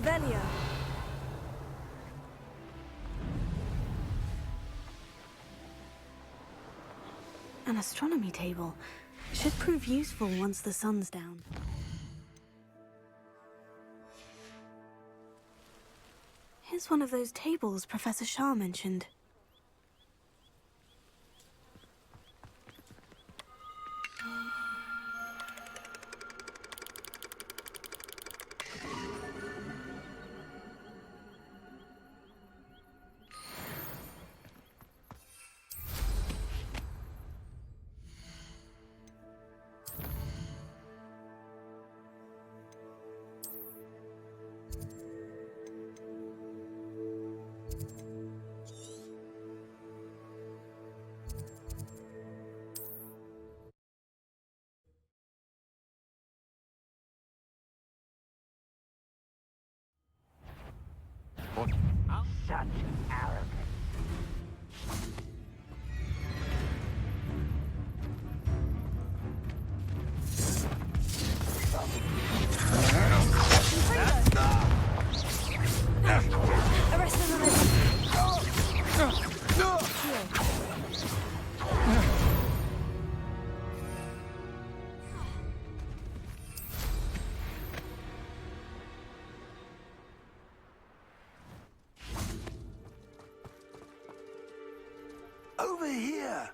Revelio. An astronomy table. Should prove useful once the sun's down. Here's one of those tables Professor Shah mentioned. Such arrogance. Arrest him, Over here!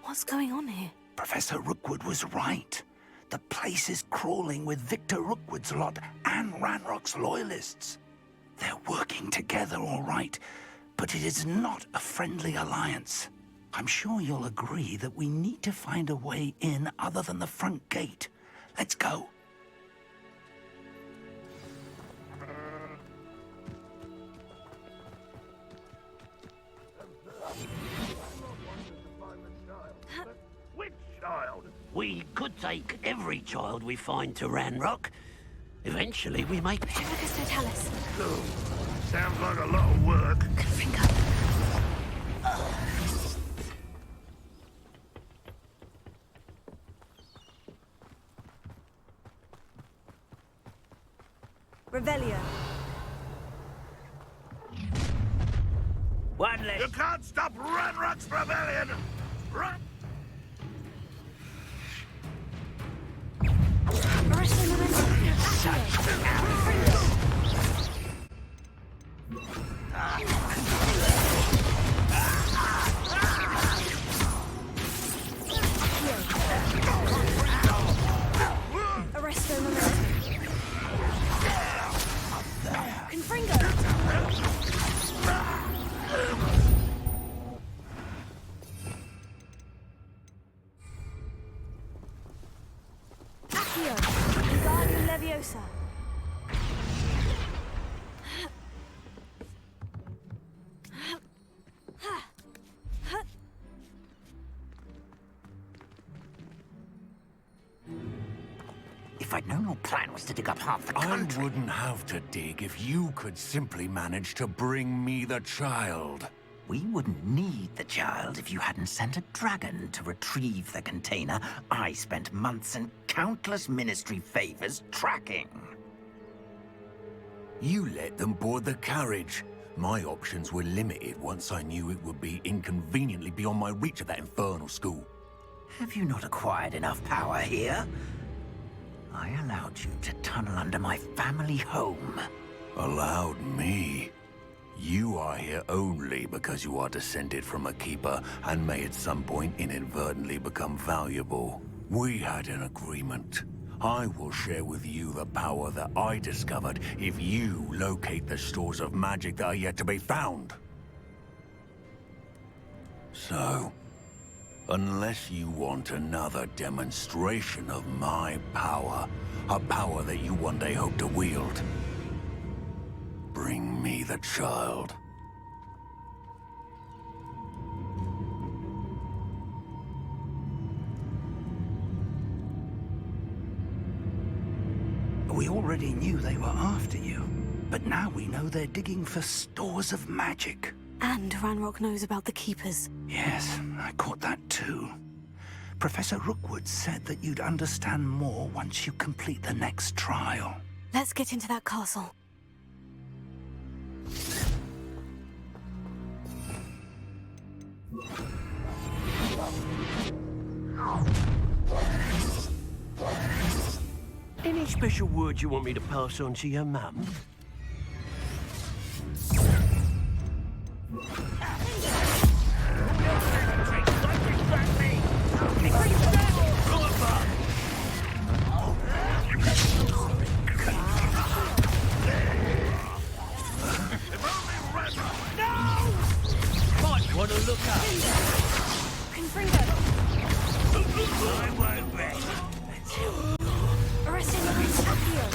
What's going on here? Professor Rookwood was right. The place is crawling with Victor Rookwood's lot and Ranrock's loyalists. They're working together, all right, but it is not a friendly alliance. I'm sure you'll agree that we need to find a way in other than the front gate. Let's go. Which child? We could take every child we find to Ranrock. Eventually we may... Trivicus Totalis. Oh, sounds like a lot of work. Confringo. Revelio. One less. You can't stop Ranrock's rebellion! Run! Arrest him, Arresto Momentum. Confringo. Accio. Wingardium Leviosa. If I'd known your plan was to dig up half the I country... wouldn't have to dig if you could simply manage to bring me the child. We wouldn't need the child if you hadn't sent a dragon to retrieve the container I spent months and countless ministry favors tracking. You let them board the carriage. My options were limited once I knew it would be inconveniently beyond my reach at that infernal school. Have you not acquired enough power here? I allowed you to tunnel under my family home. Allowed me? You are here only because you are descended from a keeper and may at some point inadvertently become valuable. We had an agreement. I will share with you the power that I discovered if you locate the stores of magic that are yet to be found. So, unless you want another demonstration of my power, a power that you one day hope to wield, bring me the child. We already knew they were after you, but now we know they're digging for stores of magic. And Ranrock knows about the Keepers. Yes, I caught that too. Professor Rookwood said that you'd understand more once you complete the next trial. Let's get into that castle. Any special words you want me to pass on to your mum? Might want to look up. I won't rest. Arresting the roots up here.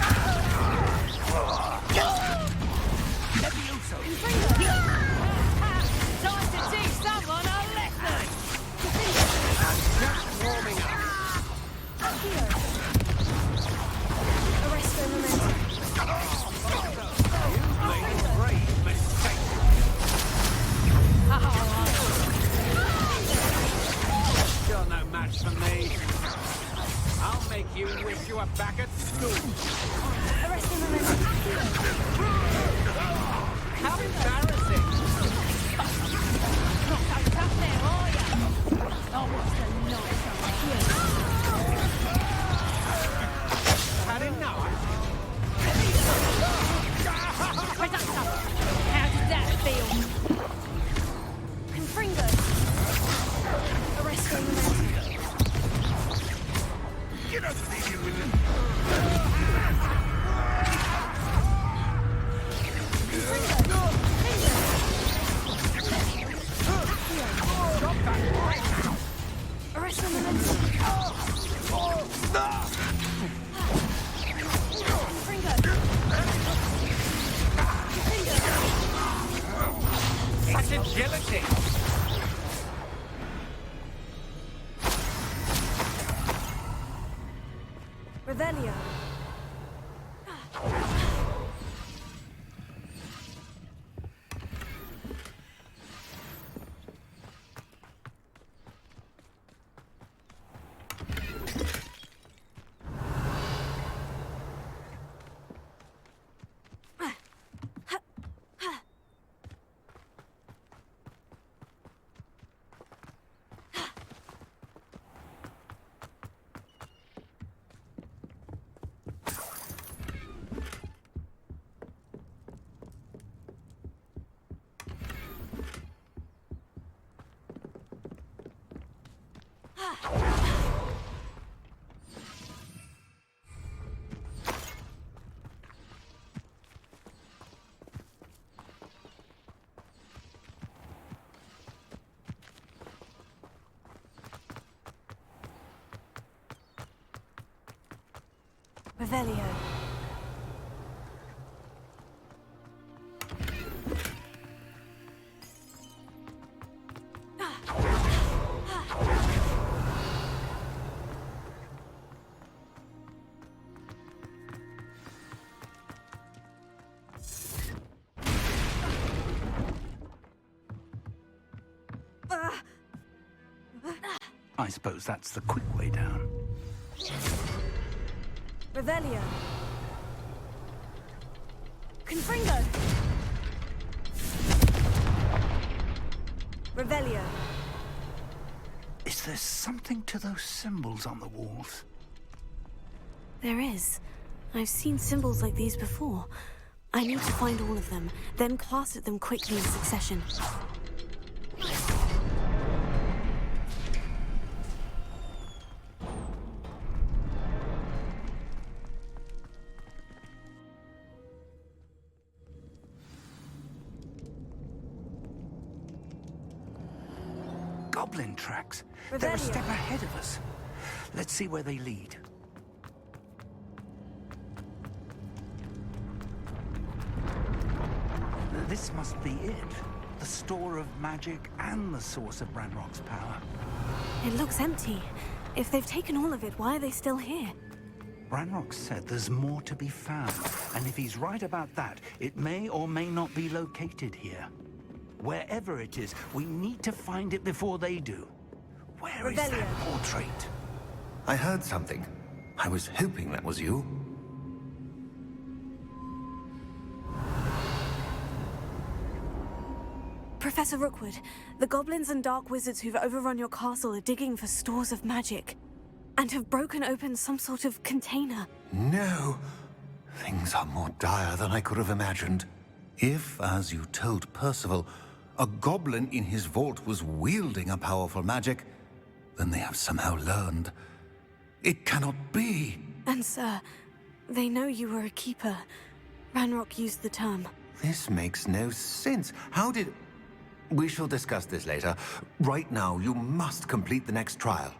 Time to teach someone a lesson! Just warming up. Up here. Arrest the momentum. You made a great mistake. You're no match for me. I'll make you wish you were back at school. Arrest the momentum. Up here. How embarrassing. Not so tough there, are you? Oh, what's the noise over here? Had enough. Reductor! How did that feel? Confringo. Arrest the momentum. Get up there, with Arrest the momentum. Such agility. Revelio. Revelio. I suppose that's the quick way down. Revelio. Confringo. Revelio. Is there something to those symbols on the walls? There is. I've seen symbols like these before. I need to find all of them, then cast at them quickly in succession. Goblin tracks. They're a Revelio. step ahead of us. Let's see where they lead. This must be it. The store of magic and the source of Ranrock's power. It looks empty. If they've taken all of it, why are they still here? Ranrock said there's more to be found, and if he's right about that, it may or may not be located here. Wherever it is, we need to find it before they do. Where is that Revelio. portrait? I heard something. I was hoping that was you. Professor Rookwood, the goblins and dark wizards who've overrun your castle are digging for stores of magic, and have broken open some sort of container. No. Things are more dire than I could have imagined. If, as you told Percival, a goblin in his vault was wielding a powerful magic, then they have somehow learned. It cannot be. And sir, they know you were a keeper. Ranrock used the term. This makes no sense. How did... We shall discuss this later. Right now, you must complete the next trial.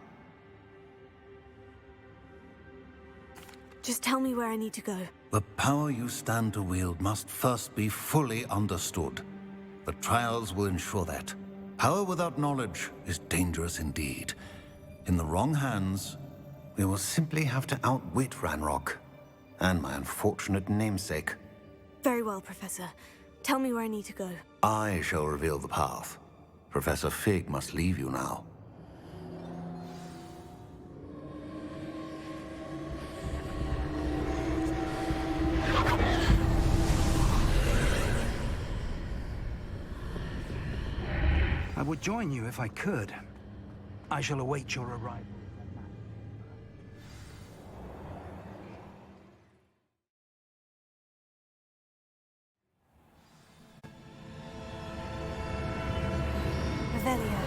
Just tell me where I need to go. The power you stand to wield must first be fully understood. The trials will ensure that. Power without knowledge is dangerous indeed. In the wrong hands, we will simply have to outwit Ranrock and my unfortunate namesake. Very well, Professor. Tell me where I need to go. I shall reveal the path. Professor Fig must leave you now. I would join you if I could. I shall await your arrival. Revelio.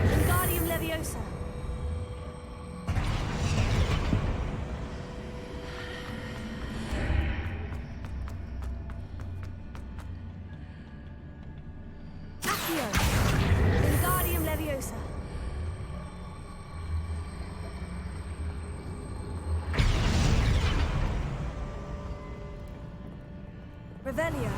Wingardium Leviosa. Accio. Wingardium Leviosa. Revelio.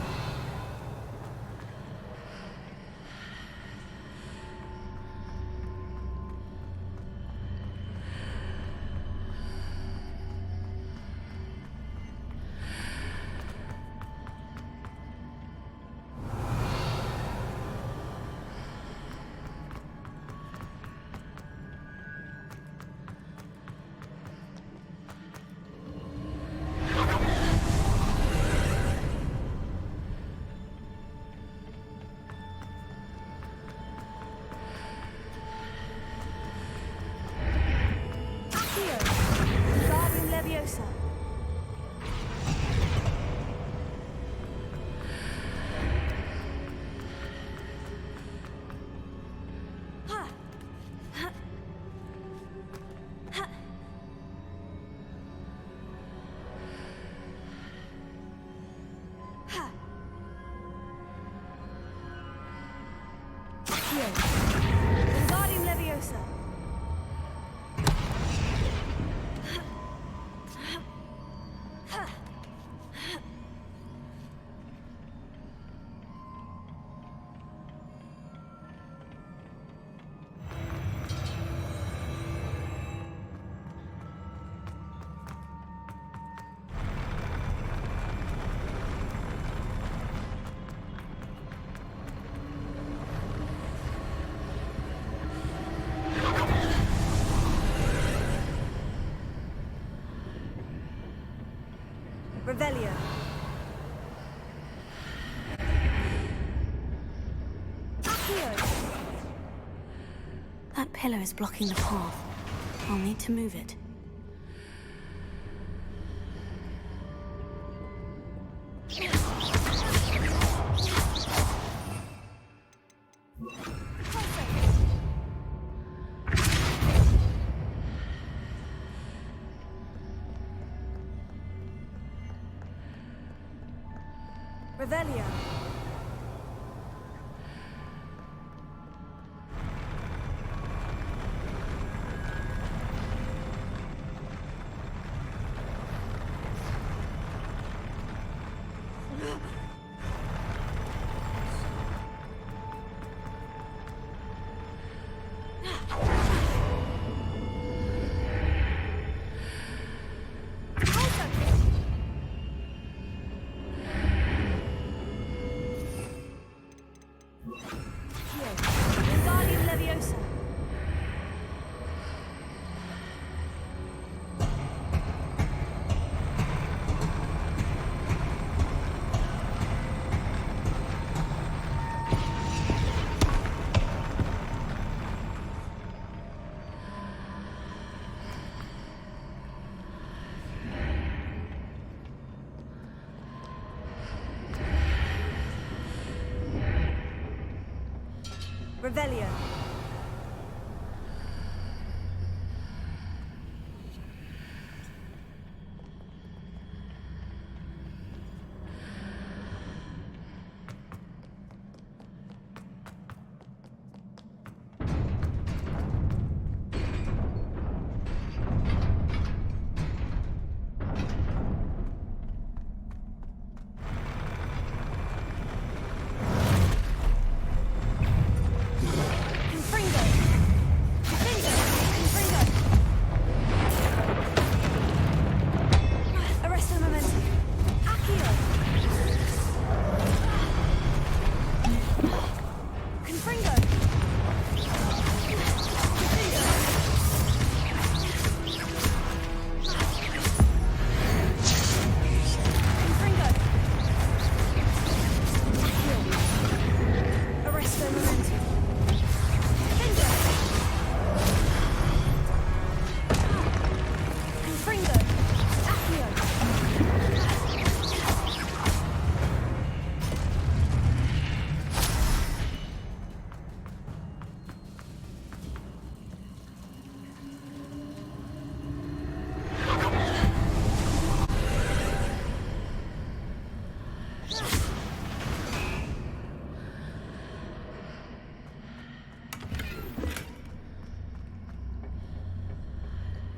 Wingardium Leviosa. Ha! Ha! Ha! Ha! Accio. Wingardium Leviosa. Revelio. Accio. That pillar is blocking the path. I'll need to move it. Revelio. Wingardium Leviosa. Revelio.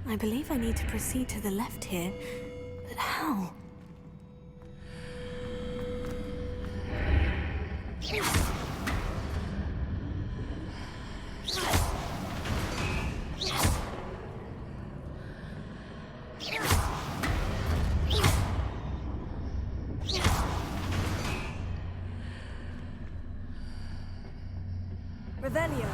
I believe I need to proceed to the left here, but how? Revelio.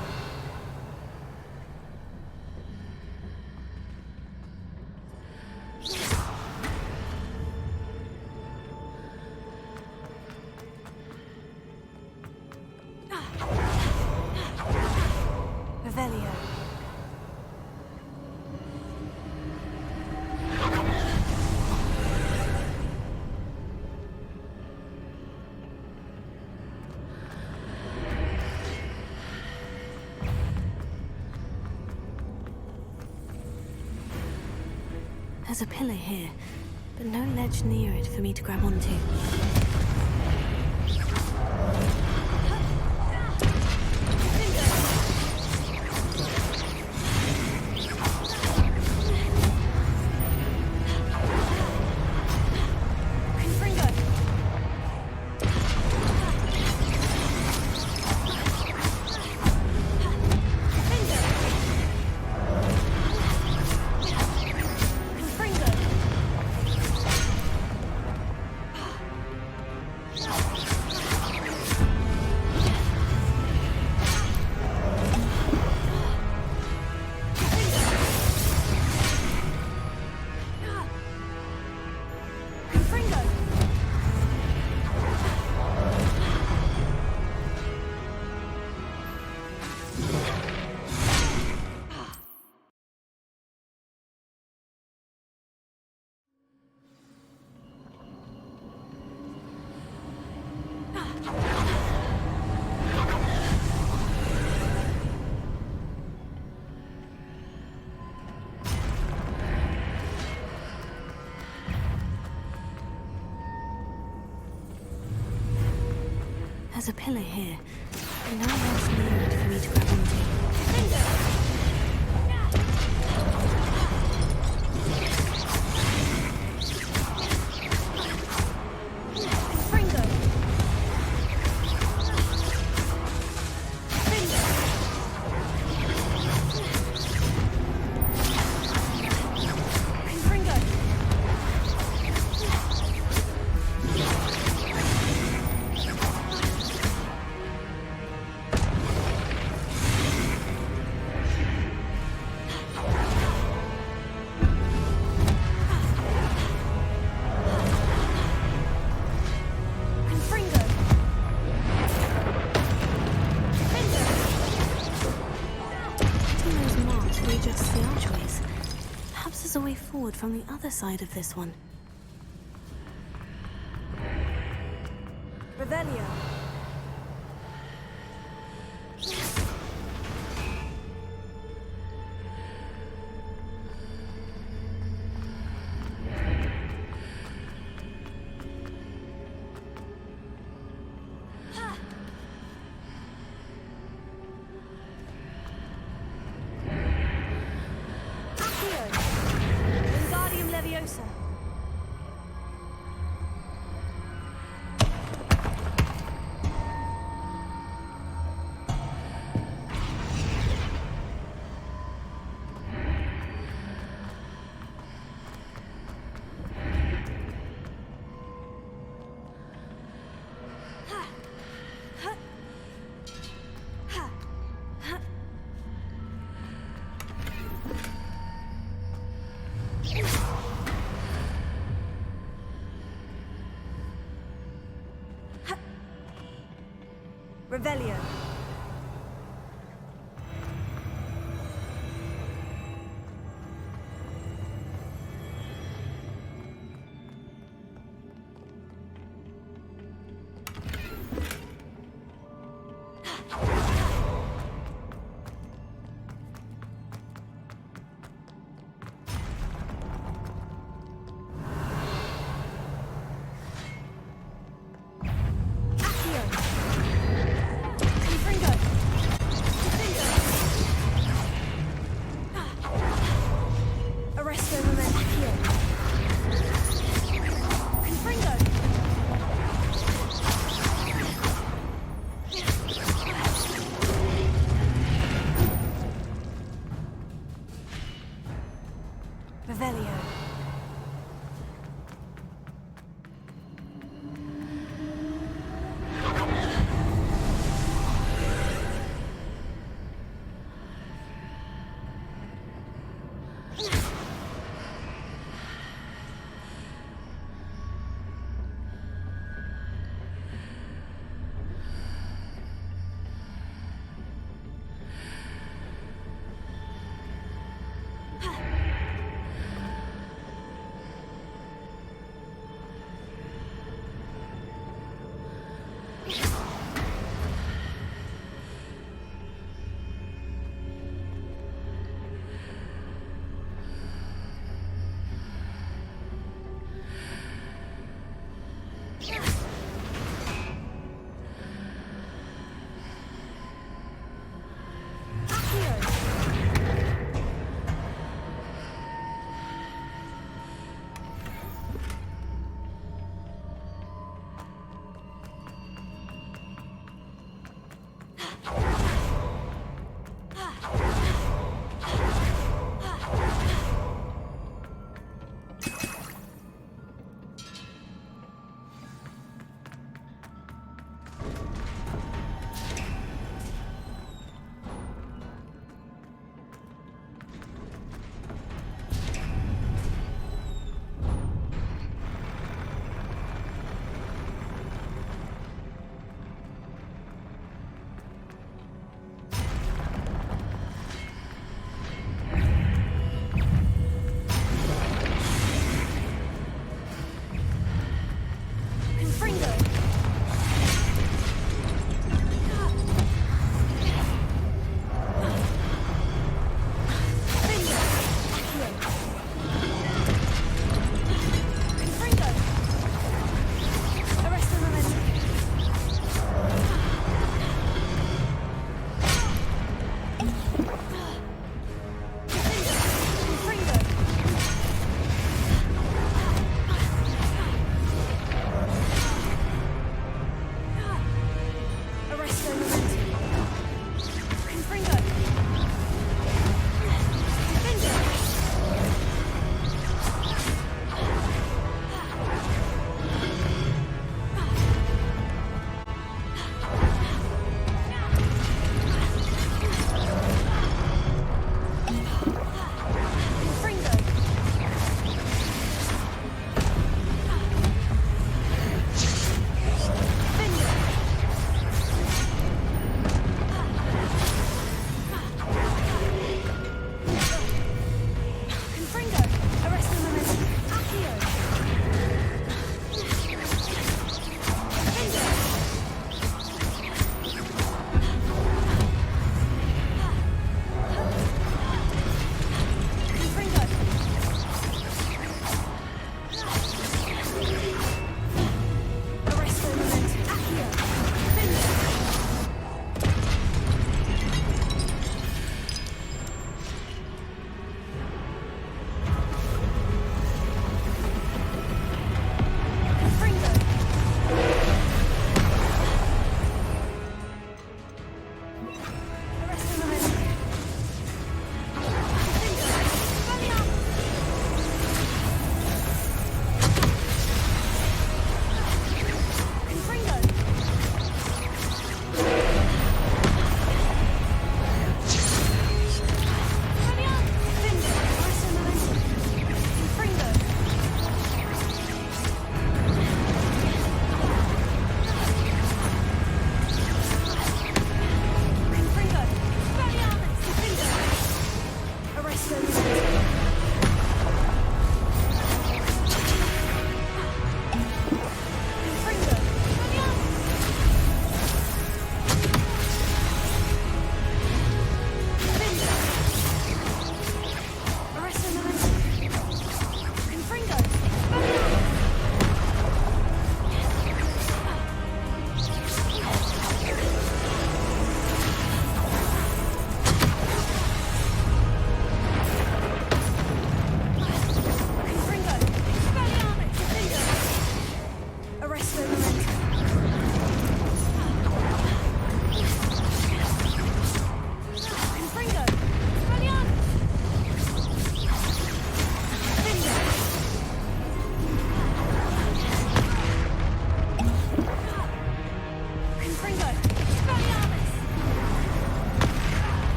Revelio. There's a pillar here, but no ledge near it for me to grab onto. There's a pillar here. No one else near it for me to grab onto. Perhaps there's a way forward from the other side of this one. Revelio. Revelio.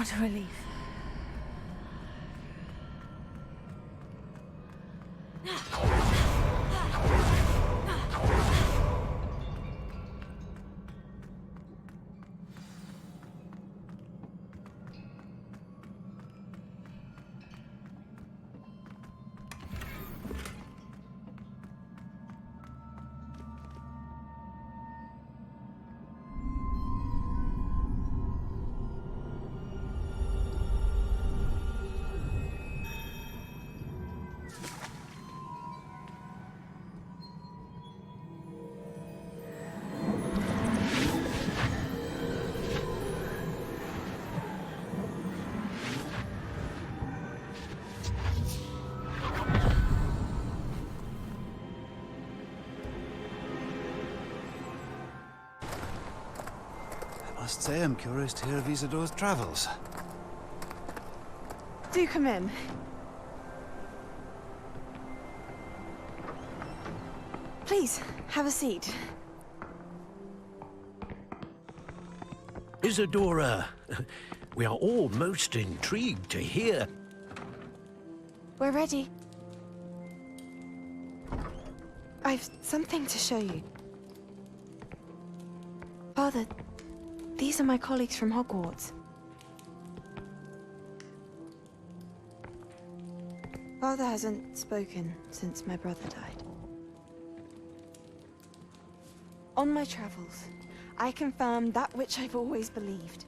What a relief. I must say I'm curious to hear of Isadore's travels. Do come in. Please, have a seat. Isadora, we are all most intrigued to hear. We're ready. I've something to show you. Father, these are my colleagues from Hogwarts. Father hasn't spoken since my brother died. On my travels, I confirmed that which I've always believed.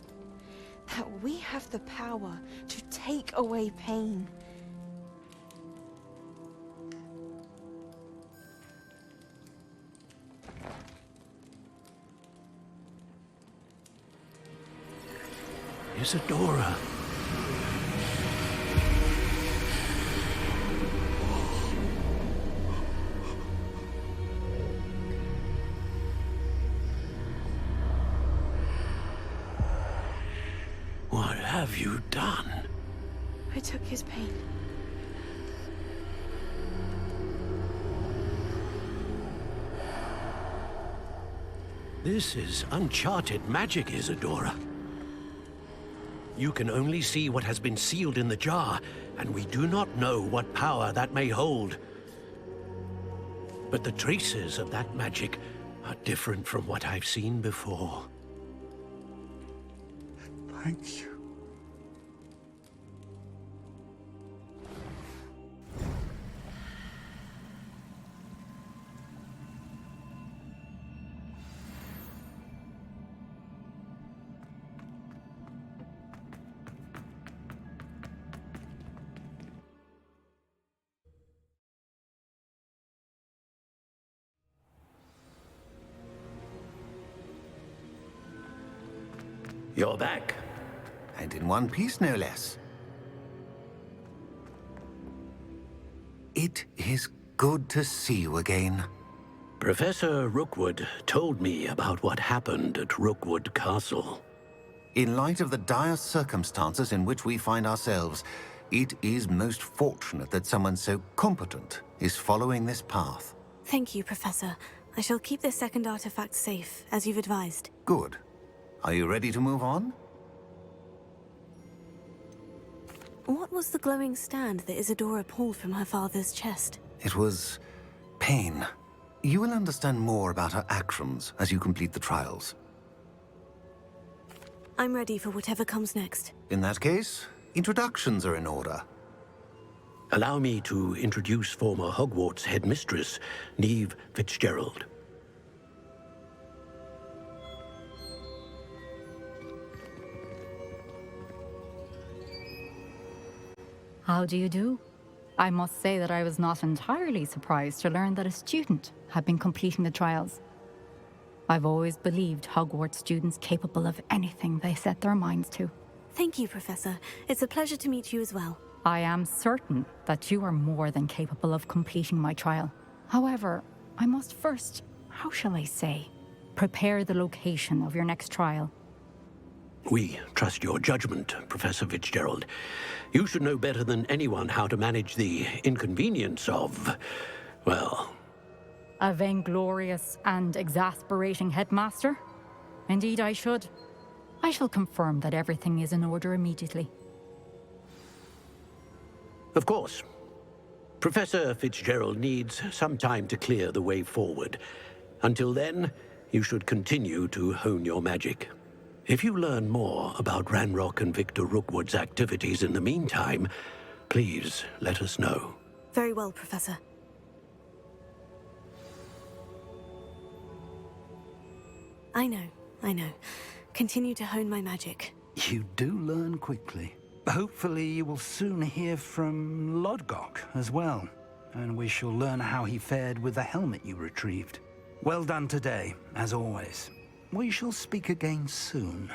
That we have the power to take away pain. Isadora. What have you done? I took his pain. This is uncharted magic, Isadora. You can only see what has been sealed in the jar, and we do not know what power that may hold. But the traces of that magic are different from what I've seen before. Thank you. You're back. And in one piece, no less. It is good to see you again. Professor Rookwood told me about what happened at Rookwood Castle. In light of the dire circumstances in which we find ourselves, it is most fortunate that someone so competent is following this path. Thank you, Professor. I shall keep this second artifact safe, as you've advised. Good. Are you ready to move on? What was the glowing stand that Isadora pulled from her father's chest? It was pain. You will understand more about her actions as you complete the trials. I'm ready for whatever comes next. In that case, introductions are in order. Allow me to introduce former Hogwarts headmistress, Neve Fitzgerald. How do you do? I must say that I was not entirely surprised to learn that a student had been completing the trials. I've always believed Hogwarts students capable of anything they set their minds to. Thank you, Professor. It's a pleasure to meet you as well. I am certain that you are more than capable of completing my trial. However, I must first, how shall I say, prepare the location of your next trial. We trust your judgment, Professor Fitzgerald. You should know better than anyone how to manage the inconvenience of, well... A vainglorious and exasperating headmaster? Indeed I should. I shall confirm that everything is in order immediately. Of course. Professor Fitzgerald needs some time to clear the way forward. Until then, you should continue to hone your magic. If you learn more about Ranrock and Victor Rookwood's activities in the meantime, please let us know. Very well, Professor. I know. Continue to hone my magic. You do learn quickly. Hopefully you will soon hear from Lodgok as well, and we shall learn how he fared with the helmet you retrieved. Well done today, as always. We shall speak again soon.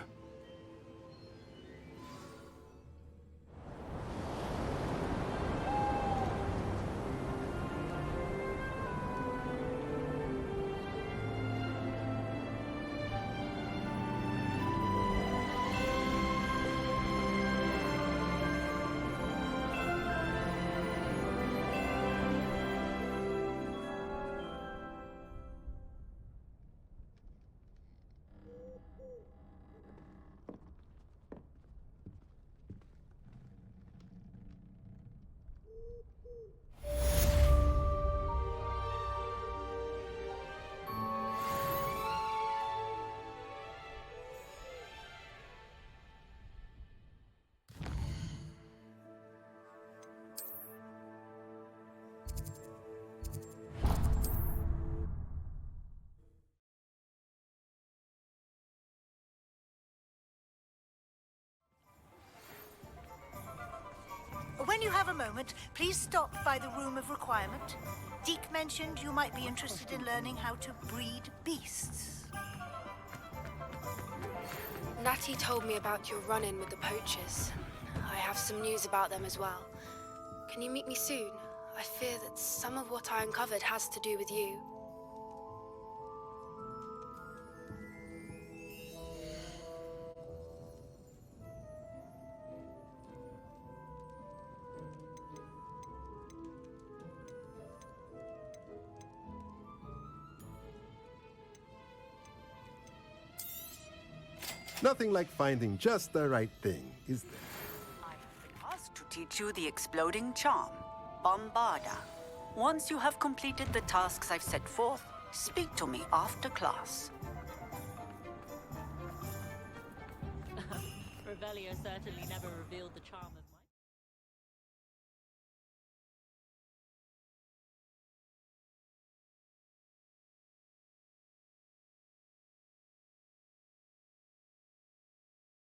When you have a moment, please stop by the Room of Requirement. Deke mentioned you might be interested in learning how to breed beasts. Natty told me about your run-in with the poachers. I have some news about them as well. Can you meet me soon? I fear that some of what I uncovered has to do with you. Nothing like finding just the right thing, is there? I have been asked to teach you the exploding charm, Bombarda. Once you have completed the tasks I've set forth, speak to me after class. Revelio certainly never revealed the charm of my...